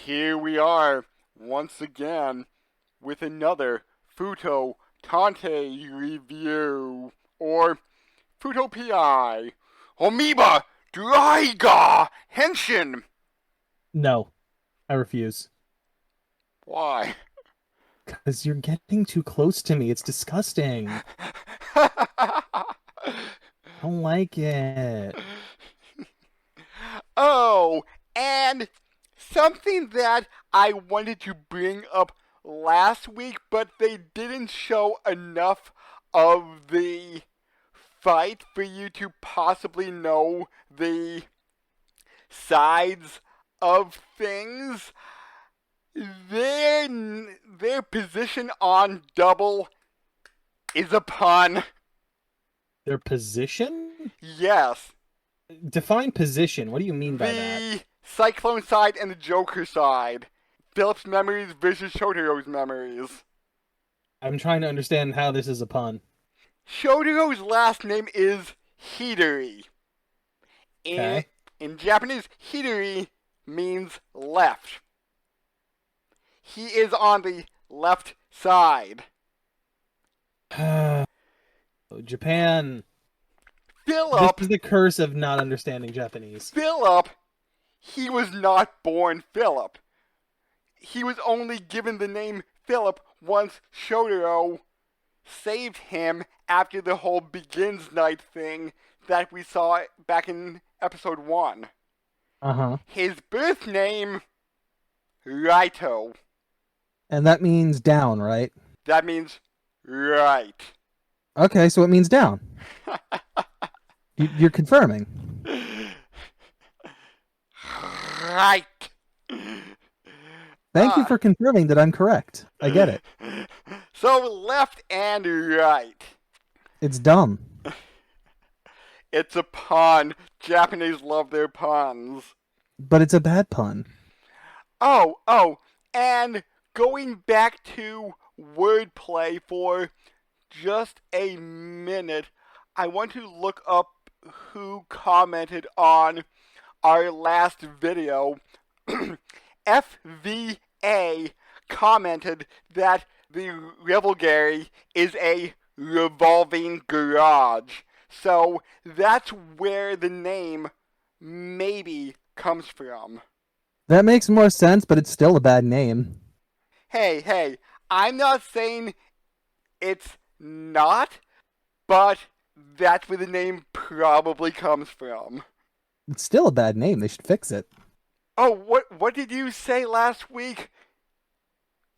here we are once again with another Fuuto Tante review, or Fuuto PI. Amoeba Daiga Henshin! No, I refuse. Why? Because you're getting too close to me. It's disgusting. I don't like it. Oh, and something that I wanted to bring up last week, but they didn't show enough of the fight for you to possibly know the sides of things. Their position on double is a pun. Their position? Yes. Define position. What do you mean by that? The Cyclone side and the Joker side. Philip's memories versus Shotaro's memories. I'm trying to understand how this is a pun. Shotaro's last name is Hidori. Okay. In Japanese, Hidori means left. He is on the left side. Japan. Philip. This is the curse of not understanding Japanese. Philip, he was not born Philip. He was only given the name Philip once Shotaro saved him after the whole Begins Night thing that we saw back in episode 1. Uh-huh. His birth name, Raito. And that means down, right? That means right. Okay, so it means down. You're confirming. Right. Thank you for confirming that I'm correct. I get it. So left and right. It's dumb. It's a pun. Japanese love their puns. But it's a bad pun. Oh, and going back to wordplay for just a minute, I want to look up who commented on our last video. FVA commented that the Revelgary is a revolving garage. So that's where the name maybe comes from. That makes more sense, but it's still a bad name. Hey, I'm not saying it's not, but that's where the name probably comes from. It's still a bad name. They should fix it. Oh, what did you say last week?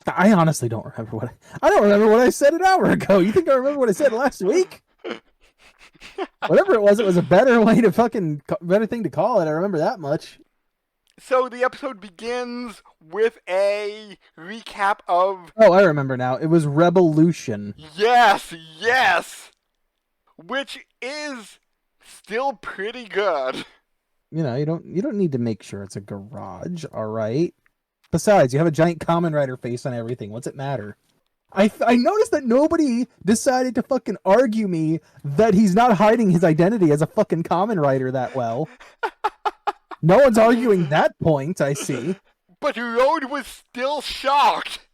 I honestly don't remember I don't remember what I said an hour ago. You think I remember what I said last week? Whatever it was a better thing to call it. I remember that much. So the episode begins with a recap of... Oh, I remember now. It was Revolution. Yes! Which is still pretty good. You know, you don't need to make sure it's a garage, all right? Besides, you have a giant Kamen Rider face on everything. What's it matter? I noticed that nobody decided to fucking argue me that he's not hiding his identity as a fucking Kamen Rider that well. No one's arguing that point, I see. But Road was still shocked.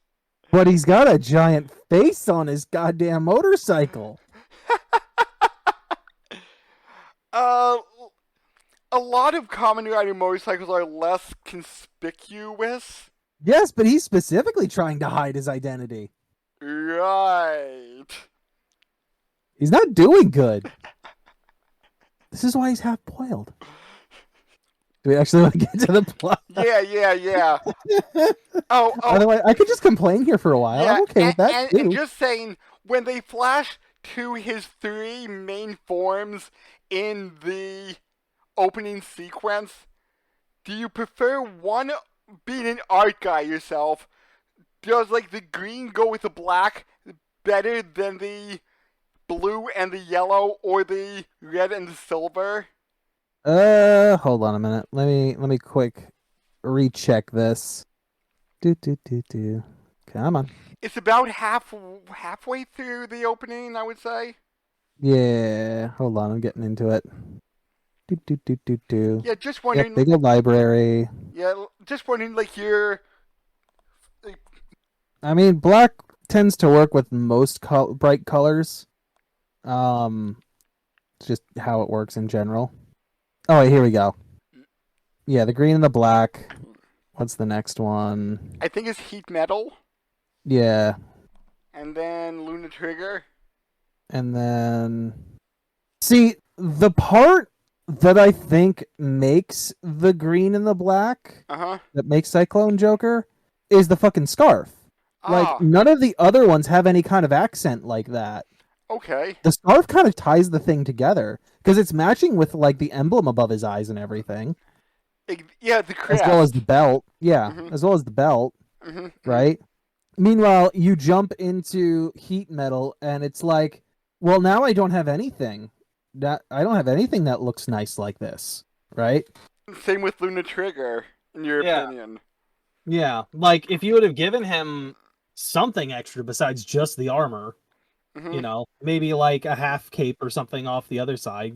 But he's got a giant face on his goddamn motorcycle. A lot of Kamen Rider motorcycles are less conspicuous. Yes, but he's specifically trying to hide his identity. Right. He's not doing good. This is why he's half boiled. Do we actually want to get to the plot? Yeah. Oh. Otherwise, I could just complain here for a while. Yeah, I'm okay with that, too. And just saying, when they flash to his 3 main forms in the opening sequence, do you prefer one being an art guy yourself? Does, like, the green go with the black better than the blue and the yellow, or the red and the silver? Hold on a minute. Let me quick recheck this. Come on. It's about halfway through the opening, I would say. Yeah, hold on. I'm getting into it. Do. Yeah, just Yep, wondering. big old library. Yeah, just wondering, like, your. Like, I mean, black tends to work with most bright colors. It's just how it works in general. Oh, wait, here we go. Yeah, the green and the black. What's the next one? I think it's heat metal, Yeah, and then Luna Trigger. and then see the part that I think makes the green and the black Uh huh. that makes Cyclone Joker is the fucking scarf. Like, Ah, none of the other ones have any kind of accent like that. okay. The scarf kind of ties the thing together because it's matching with like the emblem above his eyes and everything, Yeah, the as well as the crest. belt. Yeah, Mhm. as well as the belt, Mhm. Mhm. right? Meanwhile, you jump into heat metal and it's like, well, now I don't have anything. That I don't have anything that looks nice like this, right? Same with Luna Trigger, in your Yeah. opinion. Yeah, like if you would have given him something extra besides just the armor, Mhm. maybe like a half cape or something off the other side,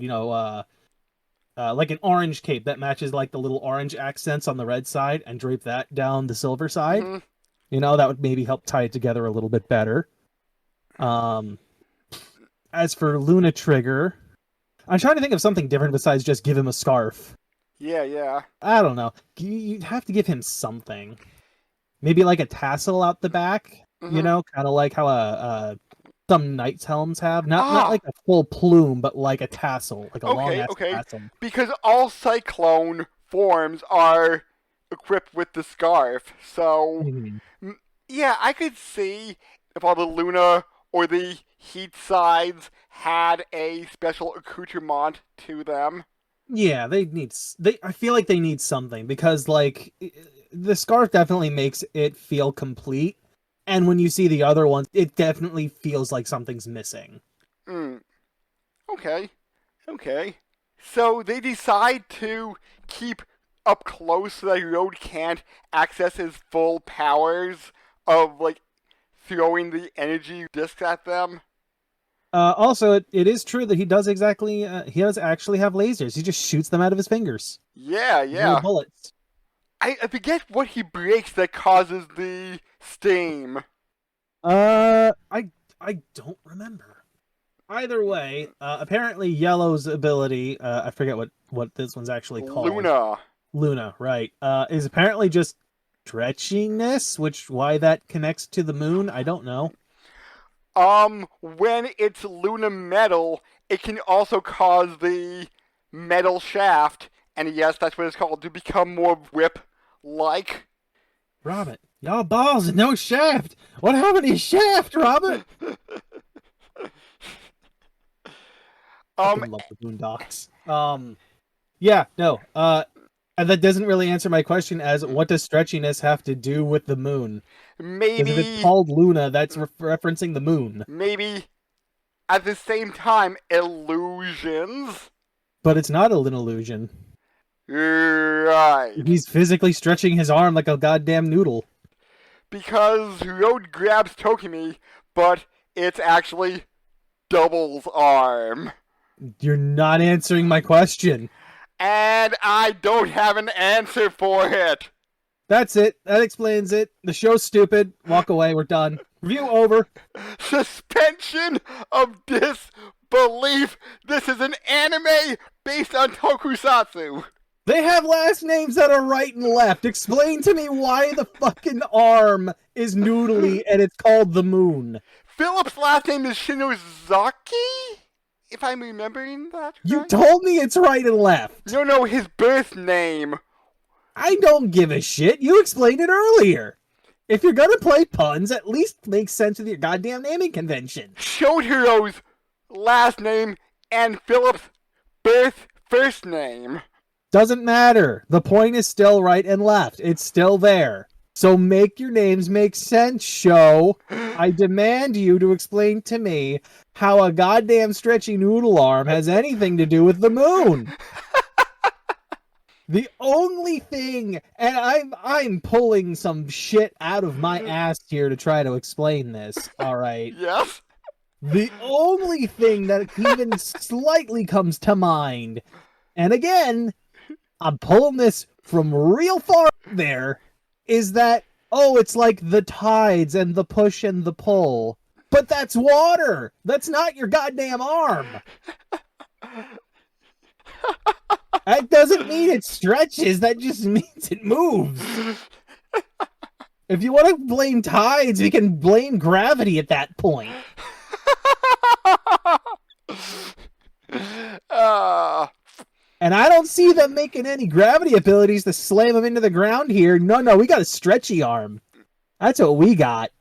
like an orange cape that matches like the little orange accents on the red side and drape that down the silver side. Mhm. That would maybe help tie it together a little bit better. Um, as for Luna Trigger, I'm trying to think of something different besides just give him a scarf. Yeah, yeah. I don't know. You'd have to give him something. Maybe like a tassel out the back, Mhm. kind of like how some knights' helms have. Not Ah, like a full plume, but like a tassel, like a long okay, ass okay. tassel. Because all Cyclone forms are equipped with the scarf, so Mhm. yeah, I could see if all the Luna or the Heat sides had a special accoutrement to them. Yeah, they need. I feel like they need something because like the scarf definitely makes it feel complete, and when you see the other ones, it definitely feels like something's missing. Mm, okay, okay. So they decide to keep up close so that Road can't access his full powers of, like, throwing the energy discs at them. Also, it is true that he does actually have lasers. He just shoots them out of his fingers. Yeah, Little yeah. bullets. I forget what he breaks that causes the steam. I don't remember. Either way, apparently Yellow's ability, I forget what this one's actually called. Luna. Luna, right? Is apparently just stretchiness, which why that connects to the moon, I don't know. When it's Luna metal, it can also cause the metal shaft, and yes, that's what it's called, to become more whip-like. Robert, y'all balls and no shaft. What happened to your shaft, Robert? um, Fucking love the Boondocks. Yeah, no. And that doesn't really answer my question as what does stretchiness have to do with the moon? Because if it's maybe, called Luna, that's referencing the moon. maybe at the same time, illusions. But it's not an illusion. Right. He's physically stretching his arm like a goddamn noodle. Because Road grabs Tokimi, but it's actually Double's arm. You're not answering my question. And I don't have an answer for it. That's it. That explains it. The show's stupid. Walk away. We're done. Review over. Suspension of disbelief. This is an anime based on tokusatsu. They have last names that are right and left. Explain to me why the fucking arm is noodly and it's called the moon. Philip's last name is Shinozaki? If I'm remembering that You right. told me it's right and left. No, his birth name. I don't give a shit. You explained it earlier. If you're gonna play puns, at least make sense with your goddamn naming convention. Shotaro's last name and Philip's first name. Doesn't matter. The point is still right and left. It's still there. So make your names make sense, show. I demand you to explain to me how a goddamn stretchy noodle arm has anything to do with the moon. The only thing, and I'm pulling some shit out of my ass here to try to explain this, all right? Yes? The only thing that even slightly comes to mind And again, I'm pulling this from real far there, is that, oh, it's like the tides and the push and the pull. But that's water. That's not your goddamn arm. That doesn't mean it stretches. That just means it moves. If you want to blame tides, we can blame gravity at that point. And I don't see them making any gravity abilities to slam them into the ground here. No, we got a stretchy arm. That's what we got.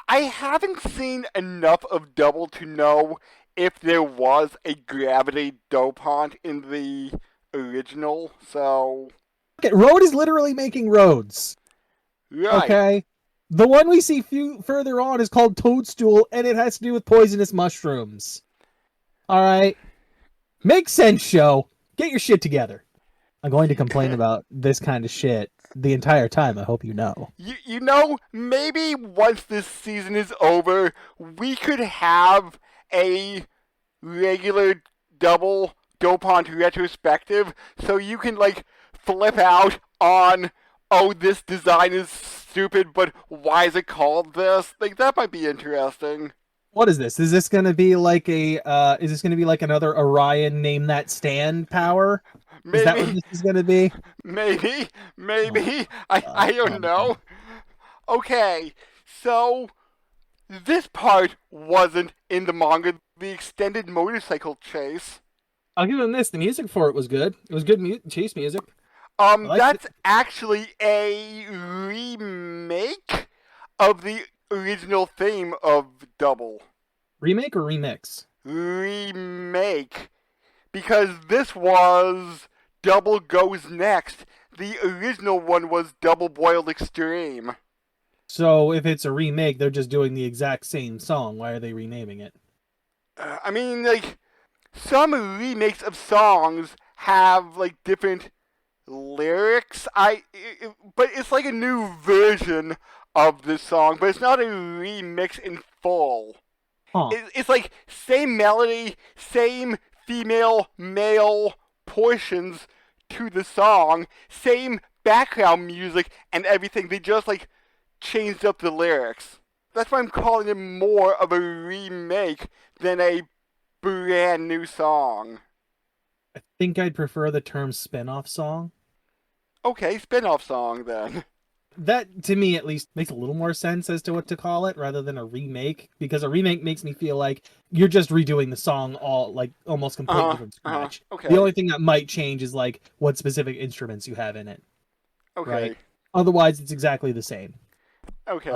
I haven't seen enough of Double to know if there was a gravity dopant in the original, so... Okay, Road is literally making roads. Right. Okay? The one we see further on is called Toadstool, and it has to do with poisonous mushrooms. Alright? Makes sense, show. Get your shit together. I'm going to complain about this kind of shit the entire time, I hope you know. You know, maybe once this season is over, we could have a regular Double Dopant retrospective, so you can, like, flip out on, oh, this design is stupid, but why is it called this? Like, that might be interesting. What is this? Is this going to be like another Orion name that stand power? Maybe, is that what this is going to be? Maybe. I don't know. Okay, so this part wasn't in the manga, the extended motorcycle chase. I'll give him this. The music for it was good. It was good chase music. That's actually a remake of the original theme of Double. Remake or remix? Remake. Because this was Double Goes Next. The original one was Double Boiled Extreme. So if it's a remake, they're just doing the exact same song. Why are they renaming it? I mean, like, some remakes of songs have, like, different lyrics. But it's like a new version of this song, but it's not a remix in full. Huh. It's like same melody, same female, male portions to the song, same background music and everything. They just, like, changed up the lyrics. That's why I'm calling it more of a remake than a brand new song. I think I'd prefer the term spin-off song. Okay, spin-off song then. That, to me at least, makes a little more sense as to what to call it rather than a remake, because a remake makes me feel like you're just redoing the song almost completely from scratch. Okay. The only thing that might change is like what specific instruments you have in it. Okay. Right? Otherwise, it's exactly the same. Okay.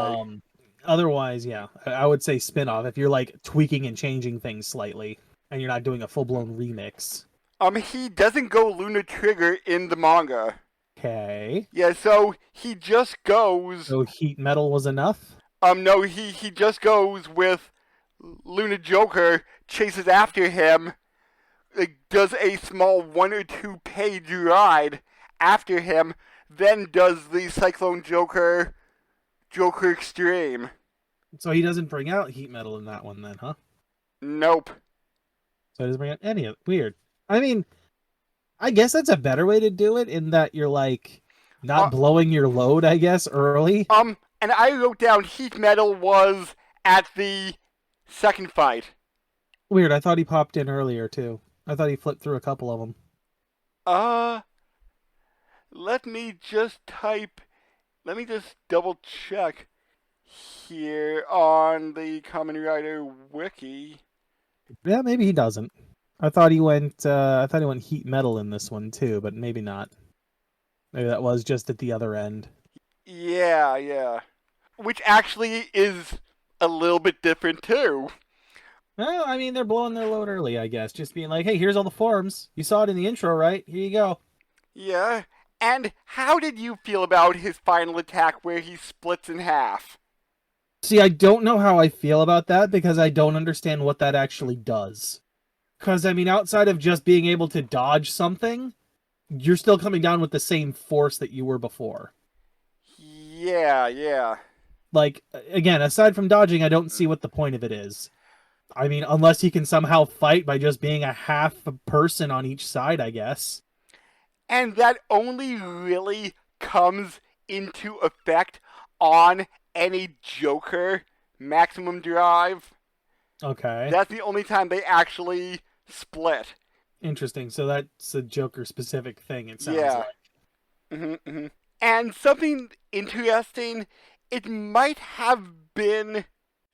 Otherwise, yeah, I would say spin-off if you're like tweaking and changing things slightly and you're not doing a full-blown remix. He doesn't go Luna Trigger in the manga. Okay. Yeah, so he just goes... So heat metal was enough? No, he just goes with Luna Joker, chases after him, does a small 1 or 2 page ride after him, then does the Cyclone Joker Extreme. So he doesn't bring out heat metal in that one then, huh? Nope. So he doesn't bring out any of it. Weird. I mean, I guess that's a better way to do it in that you're like not blowing your load, I guess, early. And I wrote down heat metal was at the second fight. Weird. I thought he popped in earlier too. I thought he flipped through a couple of them. Let me just double check here on the Kamen Rider wiki. Yeah, maybe he doesn't. I thought he went heat metal in this one too, but maybe not. Maybe that was just at the other end. Yeah. Which actually is a little bit different too. Well, I mean, they're blowing their load early, I guess. Just being like, hey, here's all the forms. You saw it in the intro, right? Here you go. Yeah. And how did you feel about his final attack where he splits in half? See, I don't know how I feel about that because I don't understand what that actually does. Because, I mean, outside of just being able to dodge something, you're still coming down with the same force that you were before. Yeah. Like, again, aside from dodging, I don't see what the point of it is. I mean, unless he can somehow fight by just being a half a person on each side, I guess. And that only really comes into effect on any Joker maximum drive. Okay. That's the only time they actually split. Interesting. So that's a Joker specific thing, it sounds Yeah. like. Hmm. And something interesting, it might have been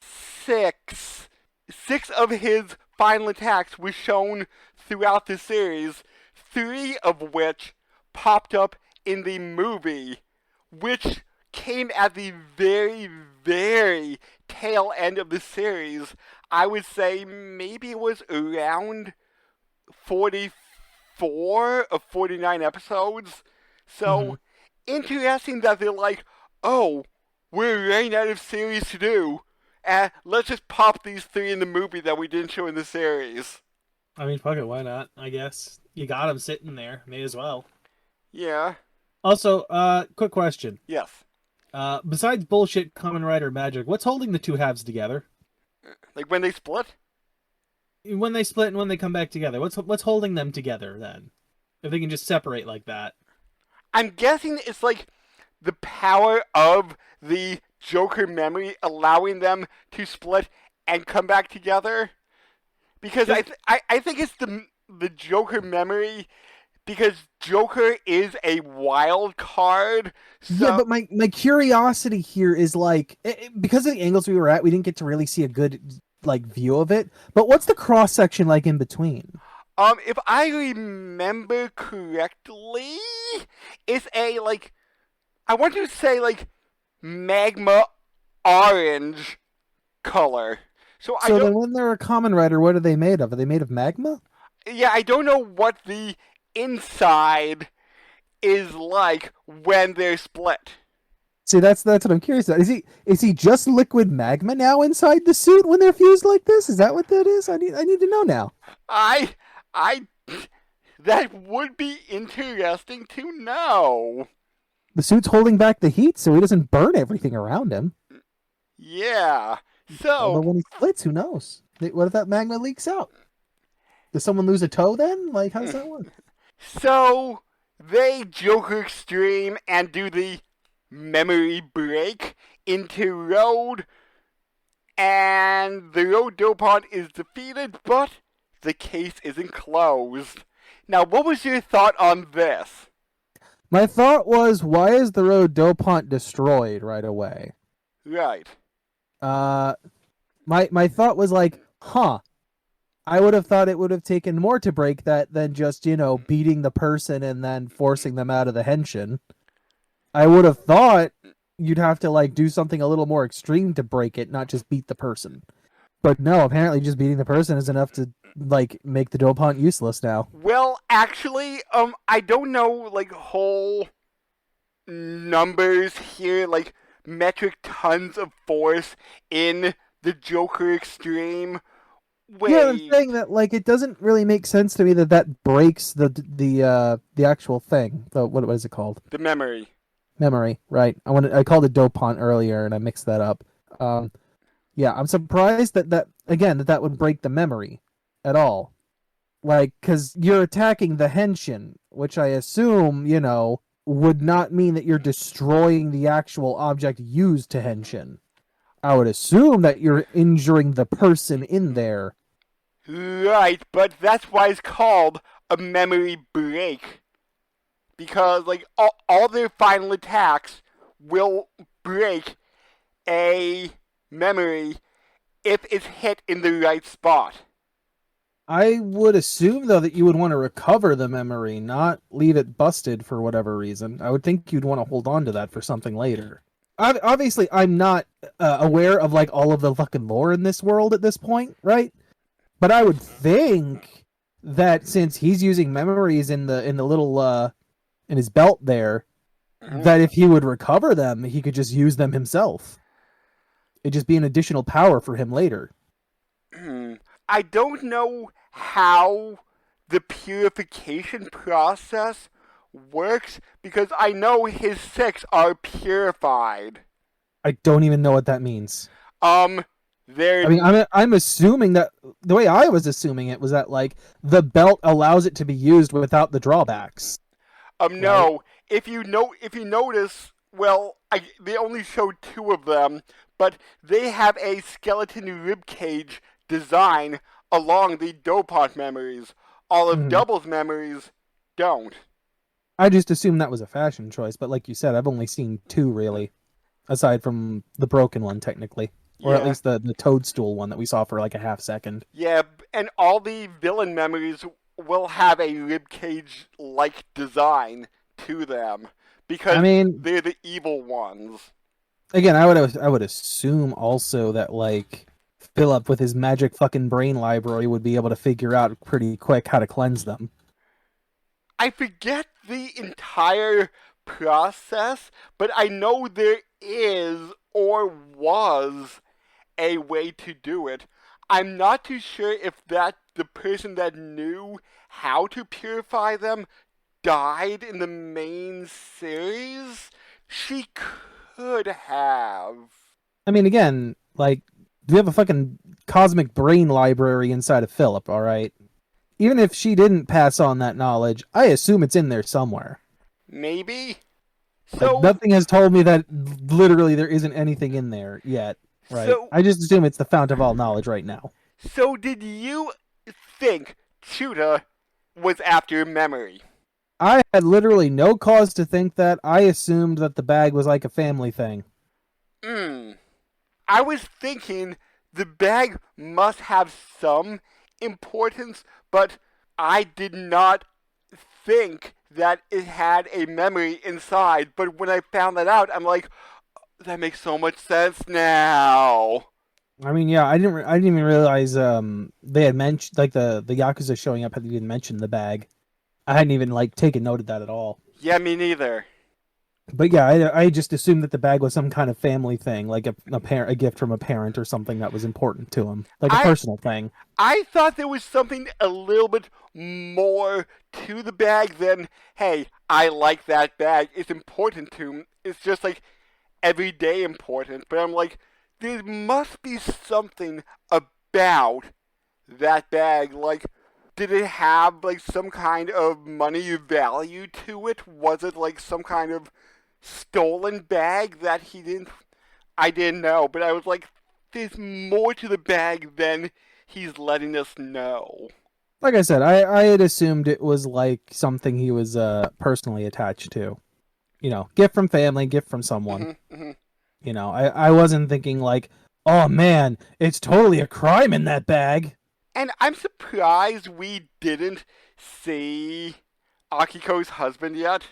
six. Six of his final attacks were shown throughout the series, three of which popped up in the movie, which came at the very, very tail end of the series. I would say maybe it was around 44 of 49 episodes. Hmm. So, interesting that they're like, oh, we're running out of series to do. Let's just pop these three in the movie that we didn't show in the series. I mean, fuck it, why not? I guess you got him sitting there. May as well. Yeah. Also, quick question. Yes. Besides bullshit Kamen Rider magic, what's holding the two halves together? Like when they split? When they split and when they come back together, what's holding them together then? If they can just separate like that. I'm guessing it's like the power of the Joker memory allowing them to split and come back together. Because I think it's the Joker memory because Joker is a wild card. Yeah, So but my curiosity here is like because of the angles we were at, we didn't get to really see a good like view of it. But what's the cross section like in between? if I remember correctly, it's a like I want to say like magma orange color. So I So don't then, when they're a Kamen Rider, what are they made of? Are they made of magma? yeah, I don't know what the inside is like when they're split. See, that's what I'm curious about. Is he just liquid magma now inside the suit when they're fused like this? Is that what that is? I need to know now. I I that would be interesting to know. The suit's holding back the heat so he doesn't burn everything around him. Yeah. Although So when he splits, who knows? What if that magma leaks out? Does someone lose a toe then? Like, how does that work? so they Joker Extreme and do the memory break into Road, and the Road Dopant is defeated, but the case isn't closed. Now, what was your thought on this? My thought was, why is the road Dopant destroyed right away? Right. Uh, my thought was like, huh. I would have thought it would have taken more to break that than just, beating the person and then forcing them out of the henshin. I would have thought you'd have to like do something a little more extreme to break it, not just beat the person. But no, apparently just beating the person is enough to like make the Dopant useless now. Well, actually, I don't know like whole numbers here, like metric tons of force in the Joker Extreme. Yeah, I'm Wait, saying that like it doesn't really make sense to me that breaks the actual thing. What is it called? the memory. Memory, right? I called it Dopant earlier and I mixed that up. Yeah, I'm surprised that again that would break the memory at all. Like, because you're attacking the henshin, which I assume would not mean that you're destroying the actual object used to henshin. I would assume that you're injuring the person in there. Right, but that's why it's called a memory break. Because, like, all their final attacks will break a memory if it's hit in the right spot. I would assume, though, that you would want to recover the memory, not leave it busted for whatever reason. I would think you'd want to hold on to that for something later. Obviously, I'm not aware of like all of the fucking lore in this world at this point, right? But I would think that since he's using memories in the little in his belt there, that if he would recover them, he could just use them himself. It'd just be an additional power for him later. I don't know how the purification process works because I know his six are purified. I don't even know what that means. Um, I mean, I'm assuming that the way I was assuming it was that like the belt allows it to be used without the drawbacks, right? No. If you notice, well, they only showed two of them, but they have a skeleton rib cage design along the Dopant memories. All of Mhm. Double's memories don't. I just assumed that was a fashion choice, but like you said, I've only seen two really, aside from the broken one technically, or at Yeah. least the toadstool one that we saw for like a half second. Yeah, and all the villain memories will have a ribcage like design to them I because mean, they're the evil ones. again, I would assume also that like Philip with his magic fucking brain library would be able to figure out pretty quick how to cleanse them. I forget the entire process, but I know there is or was a way to do it. I'm not too sure if that the person that knew how to purify them died in the main series. She could have. I mean, again, like we have a fucking cosmic brain library inside of Philip, all right? Even if she didn't pass on that knowledge, I assume it's in there somewhere. Maybe. Like So, nothing has told me that literally there isn't anything in there yet, right? so, I just assume it's the fount of all knowledge right now. so did you think Chuta was after memory? I had literally no cause to think that. I assumed that the bag was like a family thing. Hmm. I was thinking the bag must have some importance, but I did not think that it had a memory inside. But when I found that out, I'm like, that makes so much sense now. I mean, yeah, I didn't even realize they had mentioned like the yakuza showing up had even mentioned the bag. I hadn't even like taken note of that at all. Yeah, me neither. But yeah, I just assumed that the bag was some kind of family thing, like a gift from a parent or something that was important to him, like a I personal thing. I thought there was something a little bit more to the bag than, hey, I like that bag. It's important to me. It's just like everyday important. But I'm like, there must be something about that bag. Like, did it have like some kind of money value to it? Was it like some kind of stolen bag that he didn't? I didn't know, but I was like, there's more to the bag than he's letting us know. Like I said, I had assumed it was like something he was personally attached to. You know, gift from family, gift from someone. Hmm. You know, I wasn't thinking like, oh man, it's totally a crime in that bag. And I'm surprised we didn't see Akiko's husband yet.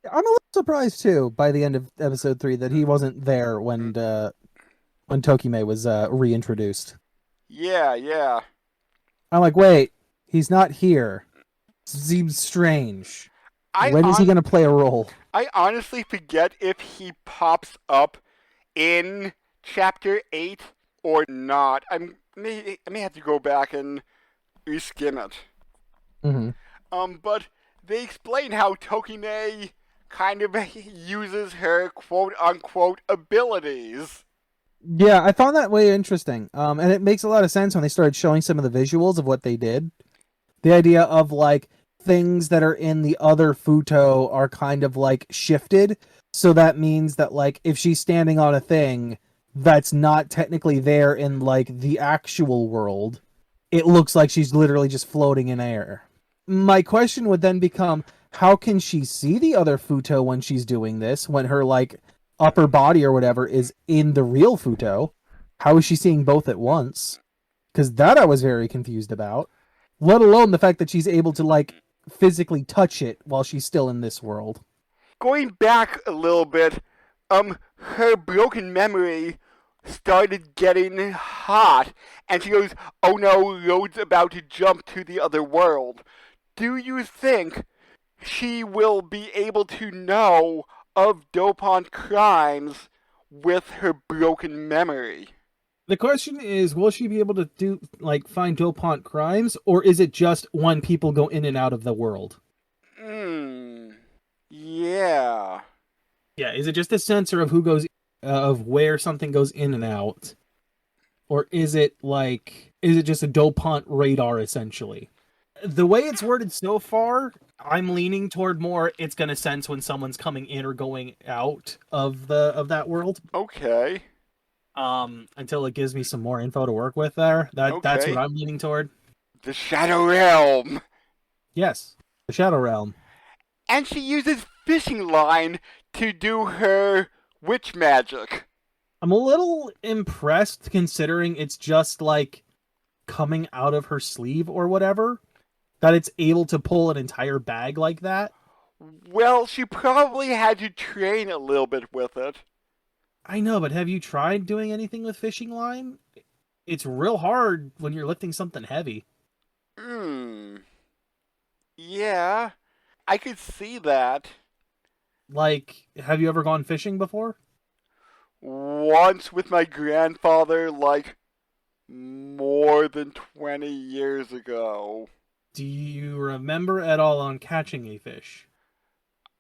I'm a little surprised too by the end of episode 3 that he wasn't there when Tokime was reintroduced. Yeah, yeah. I'm like, wait, he's not here. Seems strange. I When is he on gonna play a role? I honestly forget if he pops up in chapter 8 or not. I may have to go back and reskim it. Mm-hmm. But they explain how Tokime kind of uses her quote unquote abilities. Yeah, I found that way interesting. And it makes a lot of sense when they started showing some of the visuals of what they did. The idea of like things that are in the other Fuuto are kind of like shifted. So that means that like if she's standing on a thing that's not technically there in like the actual world, it looks like she's literally just floating in air. My question would then become how can she see the other Fuuto when she's doing this, when her like upper body or whatever is in the real Fuuto? How is she seeing both at once? Because that I was very confused about. Let alone the fact that she's able to like physically touch it while she's still in this world. Going back a little bit, her broken memory started getting hot, and she goes, "Oh no, Road's about to jump to the other world." Do you think she will be able to know of Dopant crimes with her broken memory? The question is, will she be able to do like find Dopant crimes, or is it just when people go in and out of the world? Hmm. Yeah. Yeah, is it just a sensor of who goes of where something goes in and out, or is it just a Dopant radar essentially? The way it's worded so far, I'm leaning toward more it's gonna sense when someone's coming in or going out of that world. Okay. Until it gives me some more info to work with there. That's what Okay. I'm leaning toward. The Shadow Realm. Yes. The Shadow Realm. And she uses fishing line to do her witch magic. I'm a little impressed considering it's just like coming out of her sleeve or whatever, that it's able to pull an entire bag like that. Well, she probably had to train a little bit with it. I know, but have you tried doing anything with fishing line? It's real hard when you're lifting something heavy. Yeah, I could see that. Like, have you ever gone fishing before? Once with my grandfather, like, more than 20 years ago. Do you remember at all on catching a fish?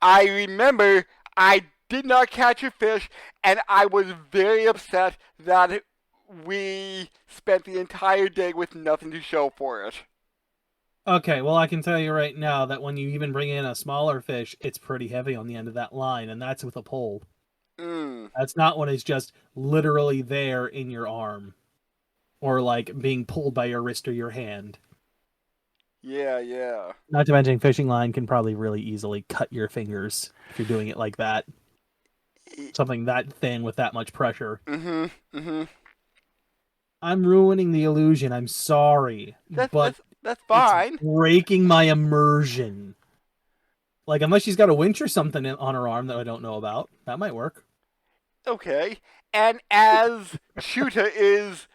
I remember I did not catch a fish, and I was very upset that we spent the entire day with nothing to show for it. Okay, well, I can tell you right now that when you even bring in a smaller fish, it's pretty heavy on the end of that line, and that's with a pole. That's not when it's just literally there in your arm, or like being pulled by your wrist or your hand. Yeah. Not to mention, fishing line can probably really easily cut your fingers if you're doing it like that. Something that thin with that much pressure. I'm ruining the illusion. I'm sorry, but that's fine. It's breaking my immersion. Like, unless she's got a winch or something on her arm that I don't know about, that might work. Okay, and as Shuta is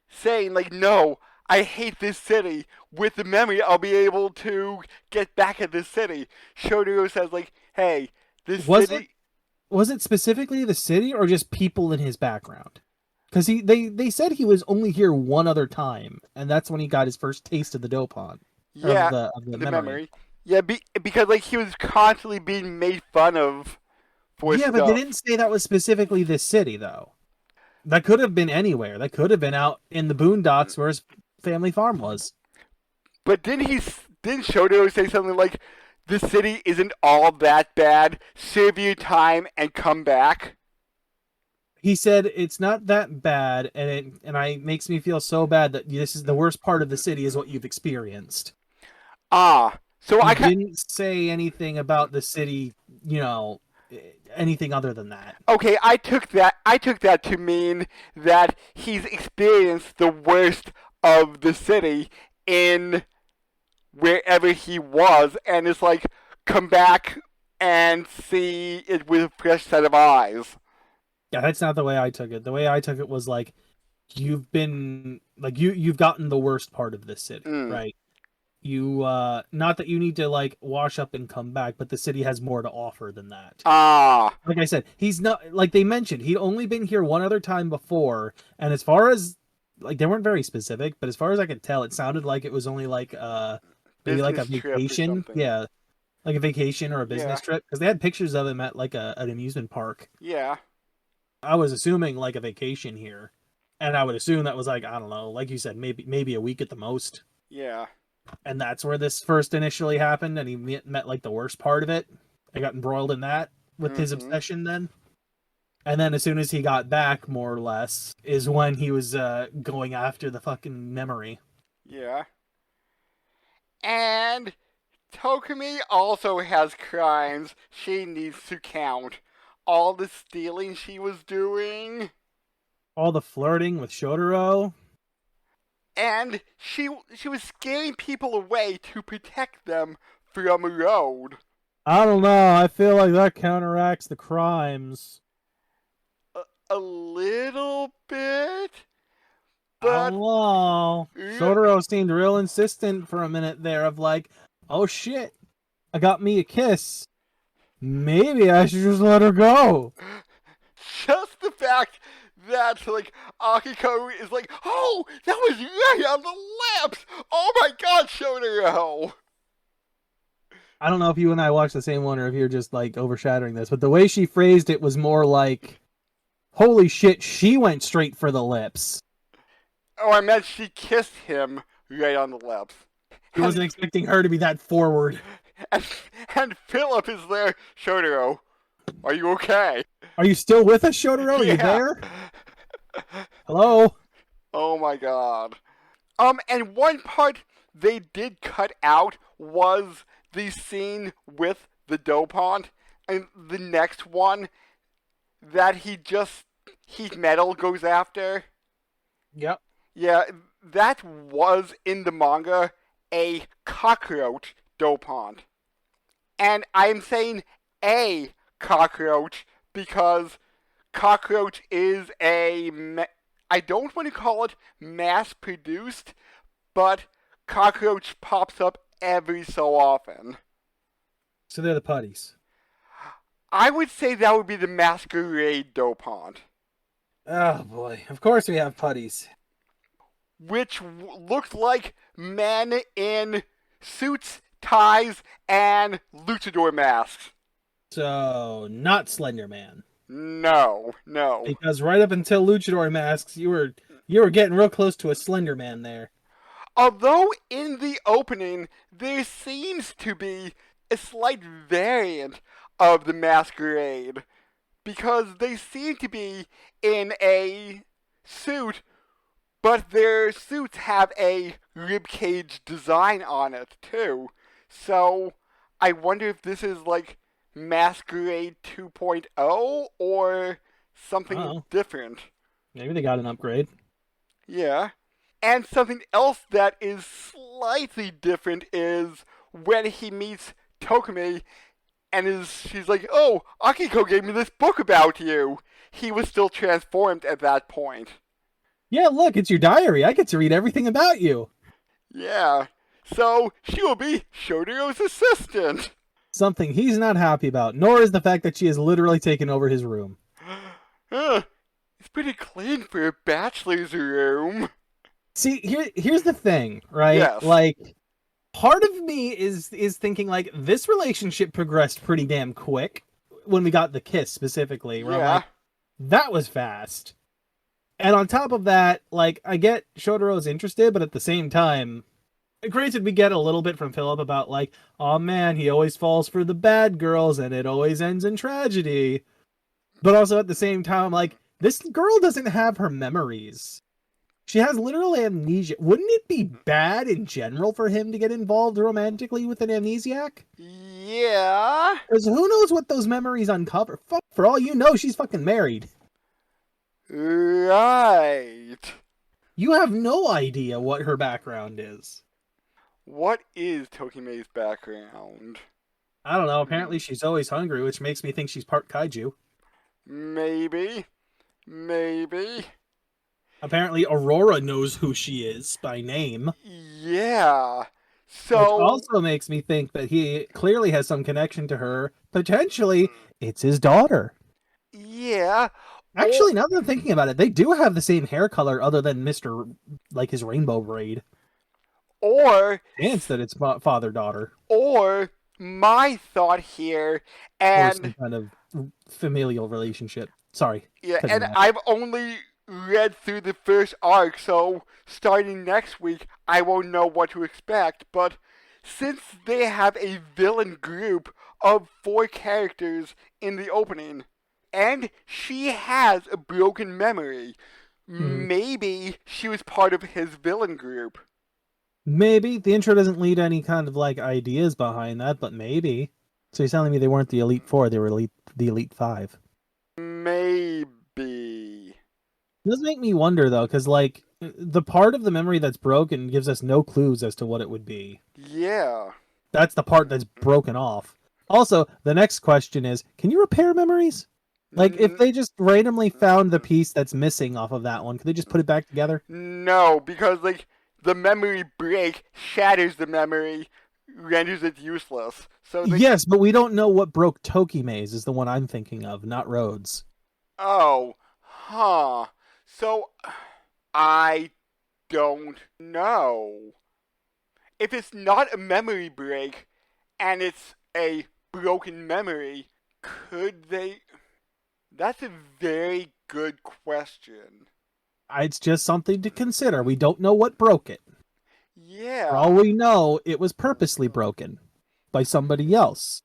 saying, like, no, I hate this city. With the memory, I'll be able to get back at this city. Shotaro says, like, hey, this city... Was it specifically the city or just people in his background? Because they said he was only here one other time, and that's when he got his first taste of the Dopant. Yeah, of the memory. Yeah, because, like, he was constantly being made fun of for stuff. But they didn't say that was specifically this city, though. That could have been anywhere. That could have been out in the boondocks where his family farm was. But didn't Shotaro say something like, the city isn't all that bad, serve your time and come back? He said it's not that bad, and it makes me feel so bad that this is the worst part of the city is what you've experienced. So I didn't say anything about the city, anything other than that. Okay, I took that to mean that he's experienced the worst of the city in wherever he was, and it's like, come back and see it with a fresh set of eyes. Yeah, that's not the way I took it. The way I took it was like, you've gotten the worst part of this city, right? You not that you need to like wash up and come back, but the city has more to offer than that. Like I said, he's not, like they mentioned, he'd only been here one other time before, and as far as, like, they weren't very specific, but as far as I could tell, it sounded like it was only like maybe like a vacation. Yeah, like a vacation or a business trip, because they had pictures of him at like an amusement park. Yeah, I was assuming like a vacation here, and I would assume that was like, I don't know, like you said, maybe a week at the most. Yeah. And that's where this first initially happened, and he met like the worst part of it. I got embroiled in that with his obsession then. And then as soon as he got back, more or less, is when he was going after the fucking memory. Yeah. And Tokumi also has crimes she needs to count. All the stealing she was doing. All the flirting with Shotaro. And she was scaring people away to protect them from Road. I don't know. I feel like that counteracts the crimes. A little bit? But I don't know. Shotaro seemed real insistent for a minute there of like, oh shit, I got me a kiss. Maybe I should just let her go. Just the fact that, like, Akiko is like, oh, that was right on the lips! Oh my god, Shotaro! I don't know if you and I watched the same one or if you're just, like, overshadowing this, but the way she phrased it was more like, holy shit, she went straight for the lips. Oh, I meant she kissed him right on the lips. He wasn't expecting her to be that forward. And, and Philip is there. Shotaro, are you okay? Are you still with us, Shotaro? Are you there? Hello? Oh my god. And one part they did cut out was the scene with the Dopant, and the next one that heat metal goes after. Yep. Yeah, that was in the manga a cockroach Dopant. And I'm saying a cockroach because cockroach is I don't want to call it mass produced, but cockroach pops up every so often. So they're the putties. I would say that would be the masquerade Dopant, Oh boy. Of course we have putties. which looks like men in suits, ties, and luchador masks. So, not Slender Man. No. Because right up until Luchador masks, you were getting real close to a Slender Man there. Although in the opening there seems to be a slight variant of the masquerade, because they seem to be in a suit, but their suits have a ribcage design on it too. So I wonder if this is like Masquerade 2.0 or something different. Maybe they got an upgrade. Yeah. And something else that is slightly different is when he meets Tokumi and she's like, "Oh, Akiko gave me this book about you." He was still transformed at that point. Yeah, look, it's your diary. I get to read everything about you. Yeah. So she will be Shotaro's assistant. Something he's not happy about, nor is the fact that she has literally taken over his room. It's pretty clean for a bachelor's room. See, here's the thing, right? Yes. Like, part of me is thinking like this relationship progressed pretty damn quick when we got the kiss specifically. Where I'm like, that was fast. And on top of that, like, I get Shotaro's interested, but at the same time, granted, we get a little bit from Philip about like, oh man, he always falls for the bad girls and it always ends in tragedy. But also at the same time, like, this girl doesn't have her memories. She has literal amnesia. Wouldn't it be bad in general for him to get involved romantically with an amnesiac? Yeah. Because who knows what those memories uncover? Fuck, for all you know, she's fucking married. Right. You have no idea what her background is. What is Tokime's background? I don't know. Apparently she's always hungry, which makes me think she's part kaiju. Maybe. Apparently Aurora knows who she is by name. Yeah. So which also makes me think that he clearly has some connection to her. Potentially, it's his daughter. Yeah. Actually, now that I'm thinking about it, they do have the same hair color other than Mr. like his rainbow braid. Or Chance that it's father-daughter. Or my thought here, and or some kind of familial relationship. Sorry. yeah, and I've only read through the first arc, so starting next week I won't know what to expect, but since they have a villain group of 4 characters in the opening, and she has a broken memory, maybe she was part of his villain group. Maybe. The intro doesn't lead any kind of like ideas behind that, but maybe. So you're telling me they weren't the Elite Four, they were the Elite Five. Maybe. It does make me wonder though, because like the part of the memory that's broken gives us no clues as to what it would be. Yeah. That's the part that's broken off. Also, the next question is, can you repair memories? Like, if they just randomly found the piece that's missing off of that one, could they just put it back together? No, because like the memory break shatters the memory, renders it useless. So yes, but we don't know what broke Tokime's is the one I'm thinking of, not Rhodes. Oh, huh. So I don't know. If it's not a memory break and it's a broken memory, could they? That's a very good question. It's just something to consider. We don't know what broke it. Yeah. For all we know, it was purposely broken by somebody else.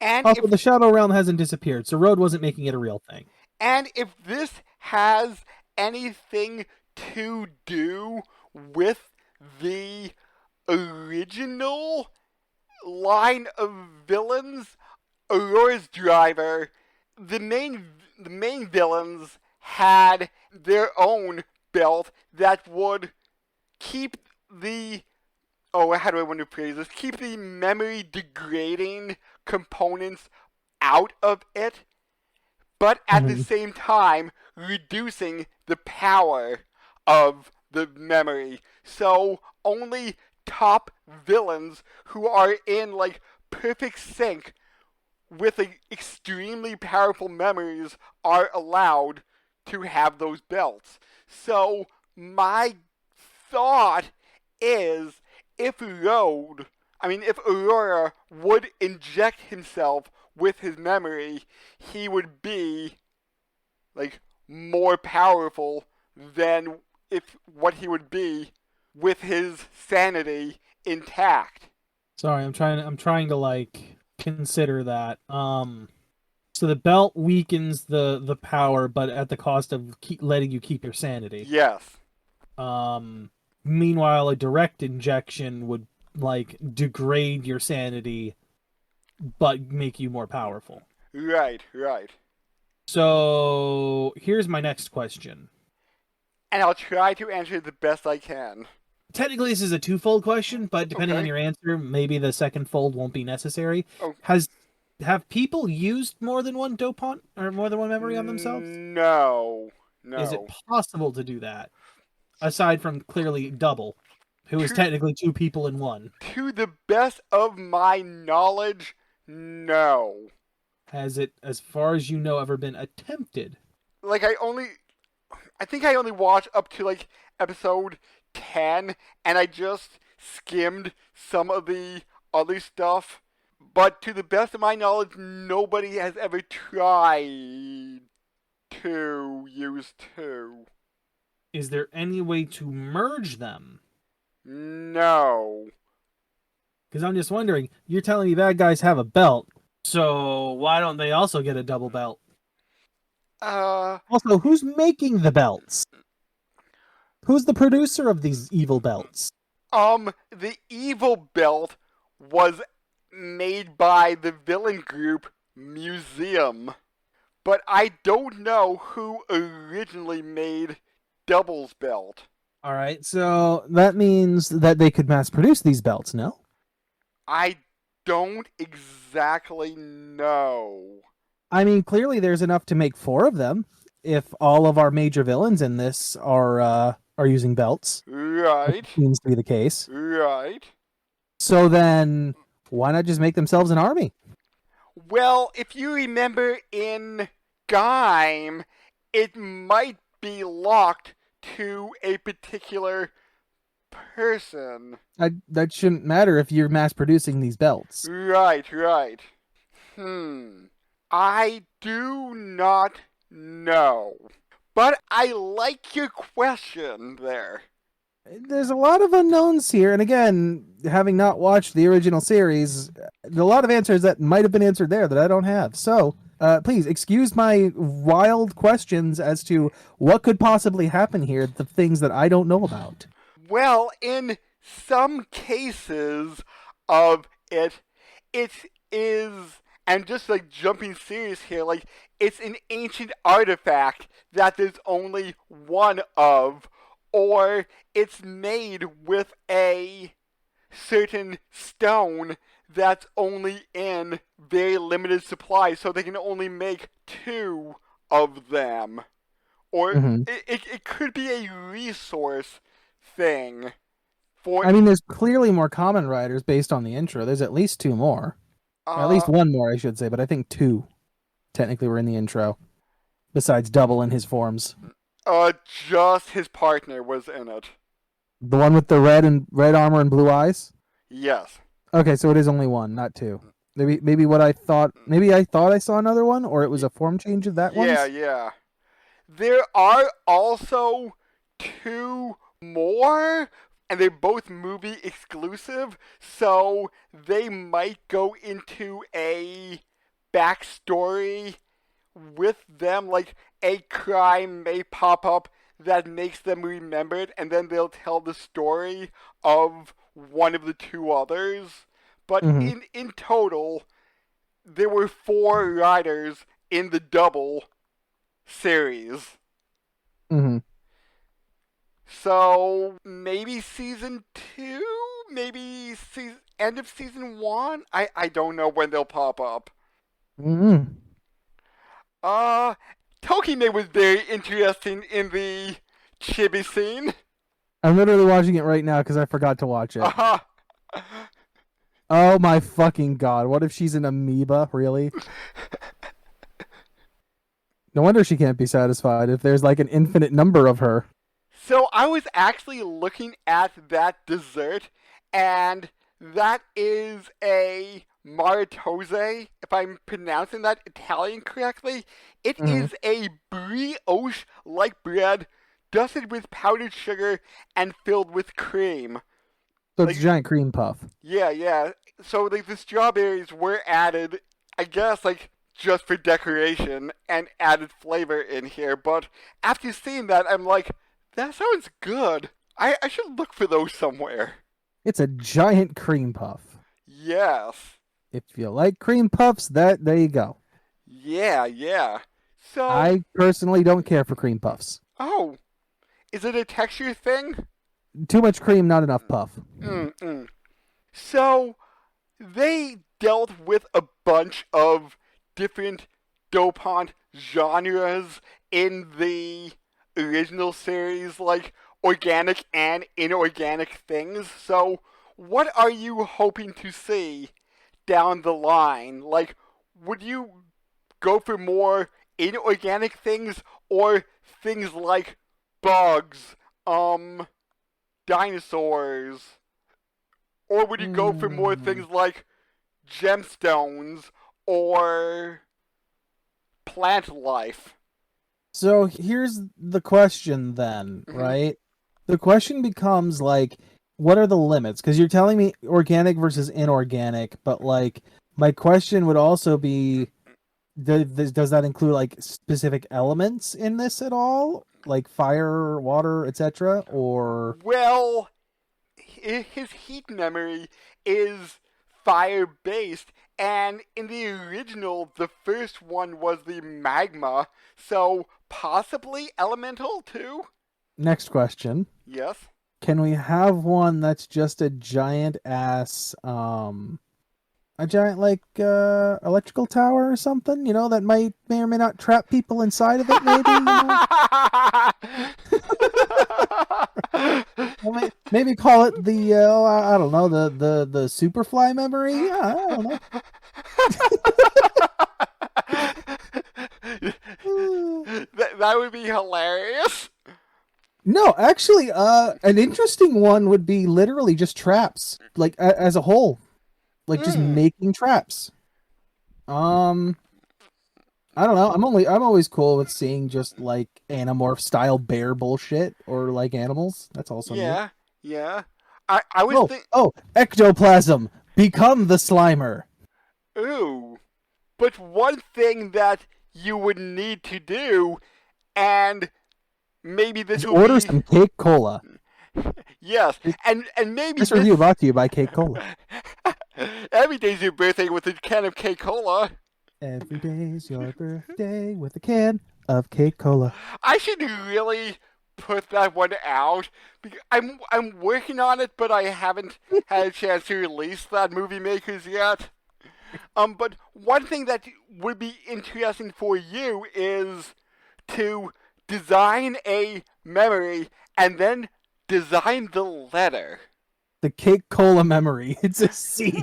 And Also, the Shadow Realm hasn't disappeared, so Road wasn't making it a real thing. And if this has anything to do with the original line of villains, Aurora's driver, the main villains had their own belt that would keep the how do I want to phrase this? Keep the memory degrading components out of it, but at the same time reducing the power of the memory. So only top villains who are in like perfect sync with extremely powerful memories are allowed to have those belts. So my thought is if Aurora would inject himself with his memory, he would be like more powerful than what he would be with his sanity intact. Sorry, I'm trying to like consider that. So the belt weakens the power, but at the cost of letting you keep your sanity. Yes. Meanwhile, a direct injection would like degrade your sanity, but make you more powerful. Right. So here's my next question. And I'll try to answer it the best I can. Technically, this is a twofold question, but depending on your answer, maybe the second fold won't be necessary. Have people used more than one dopant or more than one memory on themselves? No. Is it possible to do that? Aside from clearly Double, who is technically two people in one. To the best of my knowledge, no. Has it, as far as you know, ever been attempted? Like I think I only watched up to like episode 10, and I just skimmed some of the other stuff. But to the best of my knowledge, nobody has ever tried to use two. Is there any way to merge them? No. Because I'm just wondering, you're telling me bad guys have a belt, so why don't they also get a double belt? Also, who's making the belts? Who's the producer of these evil belts? The evil belt was made by the villain group Museum. But I don't know who originally made Double's belt. Alright, so that means that they could mass produce these belts, no? I don't exactly know. I mean, clearly there's enough to make 4 of them, if all of our major villains in this are using belts. Right. Which seems to be the case. Right. So then, why not just make themselves an army? Well, if you remember in Gaim, it might be locked to a particular person. That shouldn't matter if you're mass producing these belts. Right. I do not know. But I like your question there. There's a lot of unknowns here, and again, having not watched the original series, a lot of answers that might have been answered there that I don't have. So, please, excuse my wild questions as to what could possibly happen here, the things that I don't know about. Well, in some cases of it is, and just like jumping serious here, like, it's an ancient artifact that there's only one of, or it's made with a certain stone that's only in very limited supply, so they can only make 2 of them. Or it could be a resource thing. I mean, there's clearly more Kamen Riders based on the intro. There's at least 2 more. At least 1 more, I should say, but I think 2 technically were in the intro. Besides Double in his forms. Just his partner was in it. The one with the red armor and blue eyes? Yes. Okay, so it is only 1, not 2. Maybe I thought I saw another one, or it was a form change of that one. Yeah. There are also two more, and they're both movie exclusive, so they might go into a backstory with them, like a crime may pop up that makes them remembered, and then they'll tell the story of one of the two others. But Mm-hmm. in total, there were four riders in the double series. Mm-hmm. So maybe season two, maybe end of season one. I don't know when they'll pop up. Mm-hmm. Uh, Tokime was very interesting in the chibi scene. I'm literally watching it right now because I forgot to watch it. Uh-huh. Oh my fucking god! What if she's an amoeba? Really? No wonder she can't be satisfied if there's like an infinite number of her. So I was actually looking at that dessert, and that is a maritozze, if I'm pronouncing that Italian correctly. It Mm-hmm. is a brioche-like bread dusted with powdered sugar and filled with cream. So it's Like, a giant cream puff. yeah, yeah. So like the strawberries were added, I guess, like just for decoration and added flavor in here. But after seeing that, I'm like, that sounds good. I should look for those somewhere. It's a giant cream puff. Yes. If you like cream puffs, there you go. Yeah, yeah. So, I personally don't care for cream puffs. oh, is it a texture thing? Too much cream, not enough puff. Mm-mm. So, they dealt with a bunch of different Dopant genres in the original series, like organic and inorganic things. So, what are you hoping to see down the line? Like, would you go for more inorganic things or things like bugs, dinosaurs? Or would you go for more Mm. things like gemstones or plant life? So here's the question then, Mhm. right? The question becomes like, what are the limits? Because you're telling me organic versus inorganic, but like, my question would also be, does that include like specific elements in this at all? Like fire, water, etc.? Or Well, his heat memory is fire based, and in the original, the first one was the magma, so possibly elemental too? next question. Yes. Can we have one that's just a giant ass a giant like electrical tower or something, you know, that may or may not trap people inside of it, maybe, you know? Well, maybe call it the I don't know, the superfly memory. Yeah, I don't know. That would be hilarious. No, actually, an interesting one would be literally just traps, like as a whole, like just Mm. making traps. Um, I don't know. I'm always cool with seeing just like Animorph style bear bullshit or like animals. That's also neat. Yeah, yeah. I was Oh, ectoplasm, become the Slimer. ooh. But one thing that you would need to do, and maybe this Just will order be some Cake Cola. yes, and maybe This this review brought to you by Cake Cola. every day's your birthday with a can of K-Cola. Every day's your birthday with a can of Cake Cola. I should really put that one out. I'm working on it, but I haven't had a chance to release that Movie Makers yet. But one thing that would be interesting for you is to design a memory and then design the letter. The Cake Cola memory. It's a C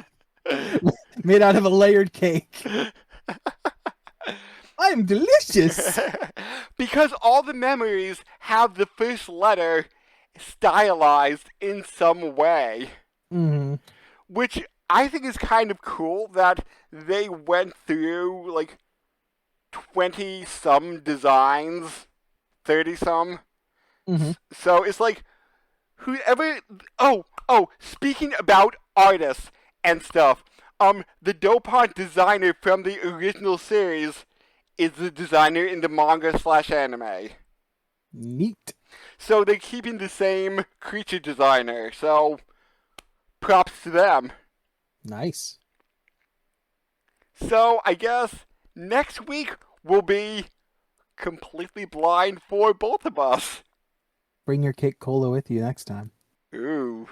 made out of a layered cake. I'm delicious. Because all the memories have the first letter stylized in some way, Mm-hmm. which I think is kind of cool that they went through like 20 some designs, 30 some, Mm-hmm. So it's like whoever. Oh, speaking about artists and stuff, the Dopant designer from the original series is the designer in the manga/anime. Neat. So they're keeping the same creature designer. So props to them. Nice. So I guess next week will be completely blind for both of us. Bring your Cake Cola with you next time. Ooh.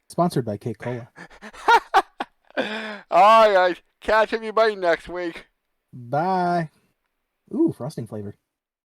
Sponsored by Cake Cola. Alright. Catch everybody next week. Bye. Ooh, frosting flavor.